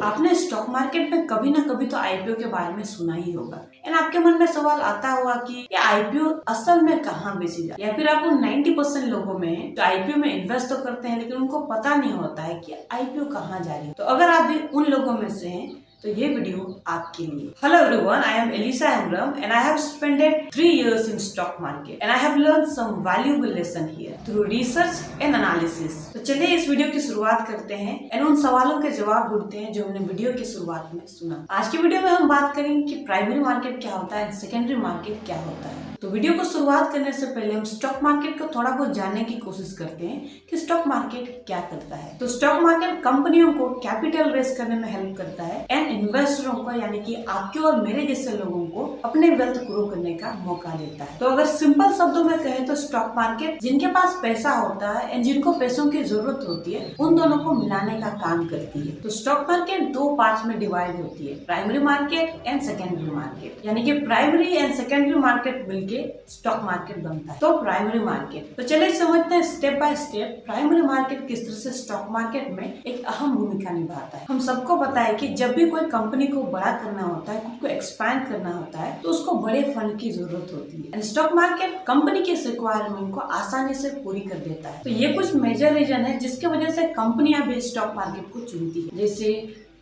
आपने stock market में कभी ना कभी तो आईपीओ के बारे में सुना ही होगा। एंड आपके मन में सवाल आता होगा कि ये आईपीओ असल में कहाँ बेची जाए, या फिर आप उन 90% लोगों में जो आईपीओ में इन्वेस्ट तो करते हैं लेकिन उनको पता नहीं होता है कि आईपीओ कहाँ जा रही है। तो अगर आप भी उन लोगों में से हैं तो ये वीडियो आपके लिए। Hello everyone, I am Elisa Amram and I have spent 3 years in stock market and I have learned some valuable lesson here through research and analysis। तो चलिए इस वीडियो की शुरुआत करते हैं एंड उन सवालों के जवाब ढूंढते हैं जो हमने वीडियो की शुरुआत में सुना। आज की वीडियो में हम बात करेंगे कि प्राइमरी मार्केट क्या होता है, सेकेंडरी मार्केट क्या होता है। तो वीडियो को शुरुआत करने से पहले हम स्टॉक मार्केट को थोड़ा बहुत जानने की कोशिश करते हैं कि स्टॉक मार्केट क्या करता है। तो स्टॉक मार्केट कंपनियों को कैपिटल रेज करने में हेल्प करता है एंड इन्वेस्टरों को यानी कि आपके और मेरे जैसे लोगों को अपने वेल्थ ग्रो करने का मौका देता है। तो अगर सिंपल शब्दों में कहें तो स्टॉक मार्केट जिनके पास पैसा होता है एंड जिनको पैसों की जरूरत होती है उन दोनों को मिलाने का काम करती है। तो स्टॉक मार्केट 2 पार्ट्स में डिवाइड होती है, primary market and secondary market. यानी कि प्राइमरी एंड सेकेंडरी मार्केट मिलके स्टॉक मार्केट बनता है। तो प्राइमरी मार्केट, तो चलिए समझते हैं step by step primary market किस तरह से स्टॉक मार्केट में एक अहम भूमिका निभाता है। हम सबको पता है कि जब भी कोई कंपनी को बड़ा करना होता है, खुद को एक्सपैंड करना होता है तो उसको बड़े फंड की जरूरत होती है एंड स्टॉक मार्केट कंपनी के रिक्वायरमेंट को आसानी से पूरी कर देता है। तो ये कुछ मेजर रीजन है जिसकी वजह से कंपनियां भी स्टॉक मार्केट को चुनती है। जैसे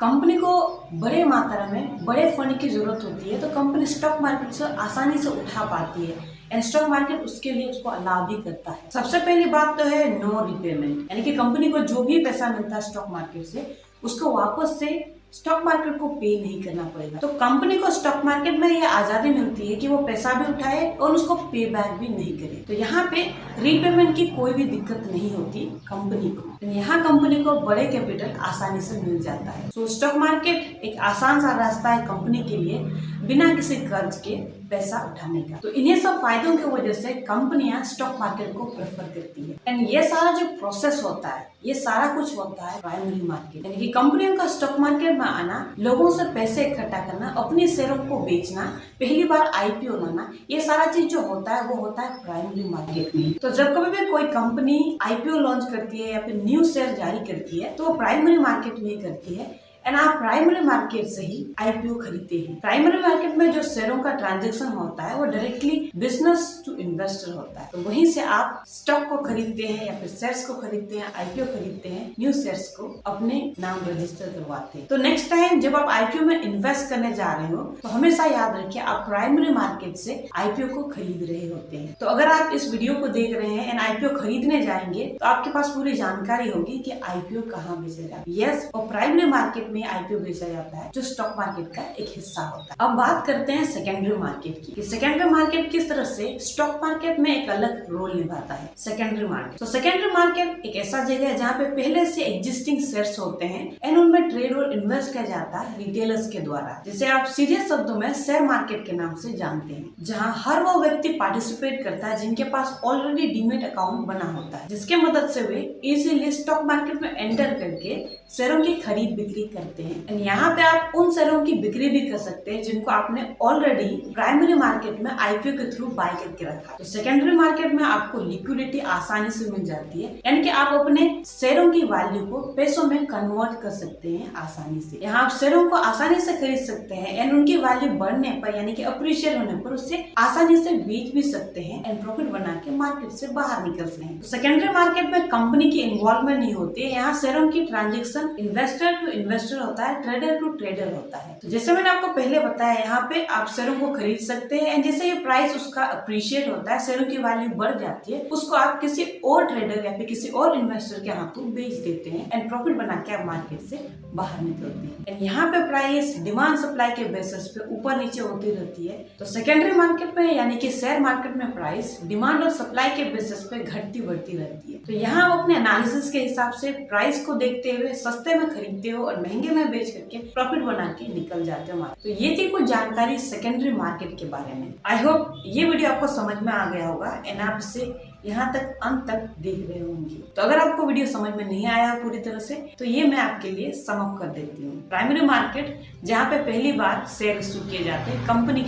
कंपनी को बड़े मात्रा में बड़े फंड की जरूरत होती है तो कंपनी स्टॉक मार्केट से आसानी से उठा पाती है एंड स्टॉक मार्केट उसके लिए उसको अलाउ भी करता है। सबसे पहली बात तो है नो रिपेमेंट, यानी कि कंपनी को जो भी पैसा मिलता है स्टॉक मार्केट से उसको वापस से स्टॉक मार्केट को पे नहीं करना पड़ेगा। तो कंपनी को स्टॉक मार्केट में ये आजादी मिलती है कि वो पैसा भी उठाए और उसको पे बैक भी नहीं करे। तो यहाँ पे रीपेमेंट की कोई भी दिक्कत नहीं होती कंपनी को। यहाँ कंपनी को बड़े कैपिटल आसानी से मिल जाता है। तो स्टॉक मार्केट एक आसान सा रास्ता है कंपनी के लिए बिना किसी कर्ज के पैसा उठाने का। तो इन्हीं सब फायदों की वजह से कंपनियां स्टॉक मार्केट को प्रेफर करती है एंड ये सारा जो प्रोसेस होता है ये सारा कुछ होता है प्राइमरी मार्केट। यानी कि कंपनियों का स्टॉक मार्केट में आना, लोगों से पैसे इकट्ठा करना, अपनी शेयरों को बेचना, पहली बार आईपीओ लाना, ये सारा चीज जो होता है वो होता है प्राइमरी मार्केट में। तो जब कभी भी कोई कंपनी आईपीओ लॉन्च करती है या फिर न्यू शेयर जारी करती है तो वो प्राइमरी मार्केट में करती है एंड आप प्राइमरी मार्केट से ही आईपीओ खरीदते हैं। प्राइमरी मार्केट में जो शेयरों का ट्रांजैक्शन होता है वो डायरेक्टली बिजनेस टू इन्वेस्टर होता है। तो वहीं से आप स्टॉक को खरीदते हैं या फिर शेयर्स को खरीदते हैं, आईपीओ खरीदते हैं, न्यू शेयर्स को अपने नाम रजिस्टर करवाते हैं। तो नेक्स्ट टाइम जब आप आईपीओ में इन्वेस्ट करने जा रहे हो तो हमेशा याद रखिए आप प्राइमरी मार्केट से आईपीओ को खरीद रहे होते हैं। तो अगर आप इस वीडियो को देख रहे हैं एंड आईपीओ खरीदने जाएंगे तो आपके पास पूरी जानकारी होगी कि आईपीओ कहाँ बेचा जाता है। यस, और प्राइमरी मार्केट में आईपीओ बेचा जाता है जो स्टॉक मार्केट का एक हिस्सा होता है। अब बात करते हैं सेकेंडरी मार्केट की कि सेकेंडरी मार्केट किस तरह से स्टॉक मार्केट में एक अलग रोल निभाता है। सेकेंडरी मार्केट, तो सेकेंडरी मार्केट एक ऐसा जगह है जहाँ पे पहले से एग्जिस्टिंग शेयर्स होते हैं एंड उनमें ट्रेड और इन्वेस्ट किया जाता है रिटेलर्स के द्वारा, जिसे आप सीधे शब्दों में शेयर मार्केट के नाम से जानते हैं, जहाँ हर वो व्यक्ति पार्टिसिपेट करता है जिनके पास ऑलरेडी डीमेट अकाउंट बना होता है, जिसके मदद से वे इजीली स्टॉक मार्केट में एंटर करके शेयरों की खरीद बिक्री करते हैं। यहाँ पे आप उन शेयरों की बिक्री भी कर सकते हैं जिनको आपने ऑलरेडी प्राइमरी मार्केट में आईपीओ के थ्रू बाय करके रखा। तो सेकेंडरी मार्केट में आपको लिक्विडिटी आसानी से मिल जाती है, यानी कि आप अपने शेयरों की वैल्यू को पैसों में कन्वर्ट कर सकते हैं आसानी से। यहाँ आप शेयरों को आसानी से खरीद सकते हैं एंड उनकी वैल्यू बढ़ने पर यानी कि अप्रिशिएट होने पर उससे आसानी से बेच भी सकते हैं एंड प्रॉफिट बना के मार्केट से बाहर निकल सकते हैं। तो सेकेंडरी मार्केट में कंपनी की इन्वॉल्वमेंट नहीं होती है। यहाँ शेयरों की ट्रांजेक्शन इन्वेस्टर टू इन्वेस्टर होता है, ट्रेडर टू ट्रेडर होता है। तो जैसे मैंने आपको पहले बताया यहाँ पे आप शेयरों को खरीद सकते हैं एंड जैसे ये प्राइस उसका अप्रिशिएट होता है, शेयरों की वैल्यू बढ़ जाती है, उसको आप किसी और ट्रेडर या फिर किसी और इन्वेस्टर के हाथों बेच देते हैं एंड प्रॉफिट बना के आप मार्केट से बाहर निकलते हैं। एंड यहाँ पे प्राइस डिमांड सप्लाई के बेसिस पे ऊपर नीचे होती रहती है। तो सेकेंडरी मार्केट में यानी कि शेयर मार्केट में प्राइस डिमांड और सप्लाई के बेसिस पे घटती बढ़ती रहती है। तो यहाँ आप अपने एनालिसिस के हिसाब से प्राइस को देखते हुए सस्ते में खरीदते हो और महंगे में बेच करके प्रॉफिट बना के निकल जाते हो। तो ये थी कुछ जानकारी सेकेंडरी मार्केट के बारे में। आई होप ये वीडियो आपको समझ में आ गया होगा एंड आप इसे यहाँ तक अंत तक देख रहे होंगे। तो अगर आपको वीडियो समझ में नहीं आया पूरी तरह से तो ये मैं आपके लिए सम अप कर देती हूँ। प्राइमरी मार्केट जहाँ पे पहली बार शेयर इशू किए जाते हैं कंपनी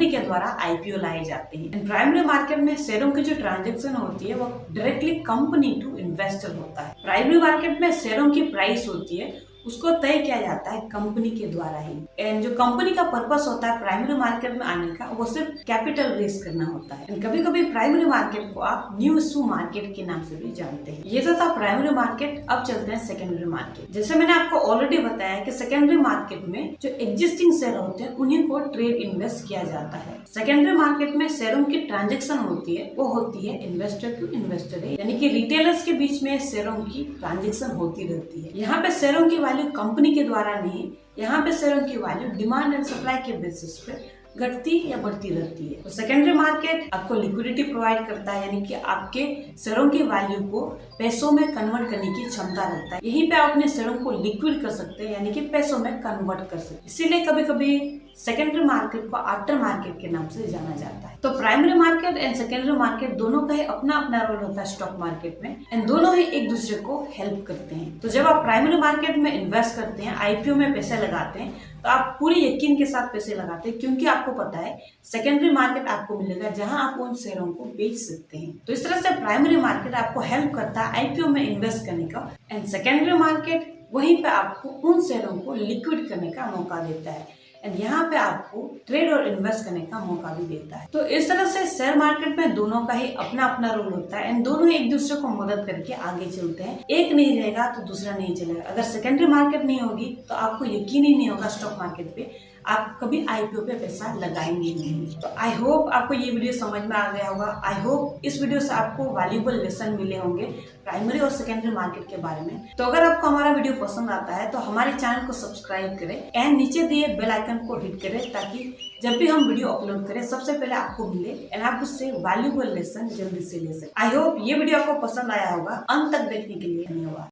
के द्वारा आईपीओ लाए जाते हैं। प्राइमरी मार्केट में शेयरों की जो ट्रांजैक्शन होती है वो डायरेक्टली कंपनी टू इन्वेस्टर होता है। प्राइमरी मार्केट में शेयरों की प्राइस होती है उसको तय किया जाता है कंपनी के द्वारा ही। एंड जो कंपनी का पर्पस होता है प्राइमरी मार्केट में आने का, वो सिर्फ कैपिटल रेज करना होता है। कभी कभी प्राइमरी मार्केट को आप न्यू इशू मार्केट के नाम से भी जानते हैं। ये तो था प्राइमरी मार्केट। अब चलते हैं सेकेंडरी मार्केट। जैसे मैंने आपको ऑलरेडी बताया कि सेकेंडरी मार्केट में जो एग्जिस्टिंग शेयर होते हैं उन्हीं को ट्रेड इन्वेस्ट किया जाता है। सेकेंडरी मार्केट में शेयरों की ट्रांजेक्शन होती है, वो होती है इन्वेस्टर टू इन्वेस्टर, यानी कि रिटेलर्स के बीच में शेयरों की ट्रांजेक्शन होती रहती है। यहाँ पे शेयरों की वैल्यू कंपनी के द्वारा नहीं, यहाँ पे शेयरों की वैल्यू डिमांड एंड सप्लाई के बेसिस पे घटती या बढ़ती रहती है। तो सेकेंडरी मार्केट आपको लिक्विडिटी प्रोवाइड करता है, यानी कि आपके शेयरों की वैल्यू को पैसों में कन्वर्ट करने की क्षमता रखता है। यहीं पे आप अपने शेयरों को लिक्विड कर सकते हैं, यानी कि पैसों में कन्वर्ट कर सकते हैं। इसीलिए कभी कभी सेकेंडरी मार्केट को आफ्टर मार्केट के नाम से जाना जाता है। तो primary market and secondary market दोनों का ही अपना अपना रोल होता है स्टॉक मार्केट में, एंड दोनों ही एक दूसरे को हेल्प करते हैं। तो जब आप प्राइमरी मार्केट में इन्वेस्ट करते हैं, आईपीओ में पैसे लगाते हैं, तो आप पूरी यकीन के साथ पैसे लगाते हैं, क्योंकि आपको पता है सेकेंडरी मार्केट आपको मिलेगा जहां आप उन शेयरों को बेच सकते हैं। तो इस तरह से प्राइमरी मार्केट आपको हेल्प करता है आईपीओ में इन्वेस्ट करने का, एंड सेकेंडरी मार्केट वहीं पे आपको उन शेयरों को लिक्विड करने का मौका देता है, एंड यहाँ पे आपको ट्रेड और इन्वेस्ट करने का मौका भी देता है। तो इस तरह से शेयर मार्केट में दोनों का ही अपना अपना रोल होता है, एंड दोनों एक दूसरे को मदद करके आगे चलते हैं। एक नहीं रहेगा तो दूसरा नहीं चलेगा। अगर सेकेंडरी मार्केट नहीं होगी तो आपको यकीन ही नहीं होगा स्टॉक मार्केट पे, आप कभी आईपीओ पे पैसा लगाएंगे नहीं। तो आई होप आपको ये वीडियो समझ में आ गया होगा। आई होप इस वीडियो से आपको वैल्यूएबल लेसन मिले होंगे प्राइमरी और सेकेंडरी मार्केट के बारे में। तो अगर आपको हमारा वीडियो पसंद आता है तो हमारे चैनल को सब्सक्राइब करें एंड नीचे दिए बेल आइकन को हिट करें, ताकि जब भी हम वीडियो अपलोड करें सबसे पहले आपको मिले एंड आप उससे वैल्यूएबल लेसन जल्दी से ले सकें। आई होप ये वीडियो आपको पसंद आया होगा। अंत तक देखने के लिए धन्यवाद।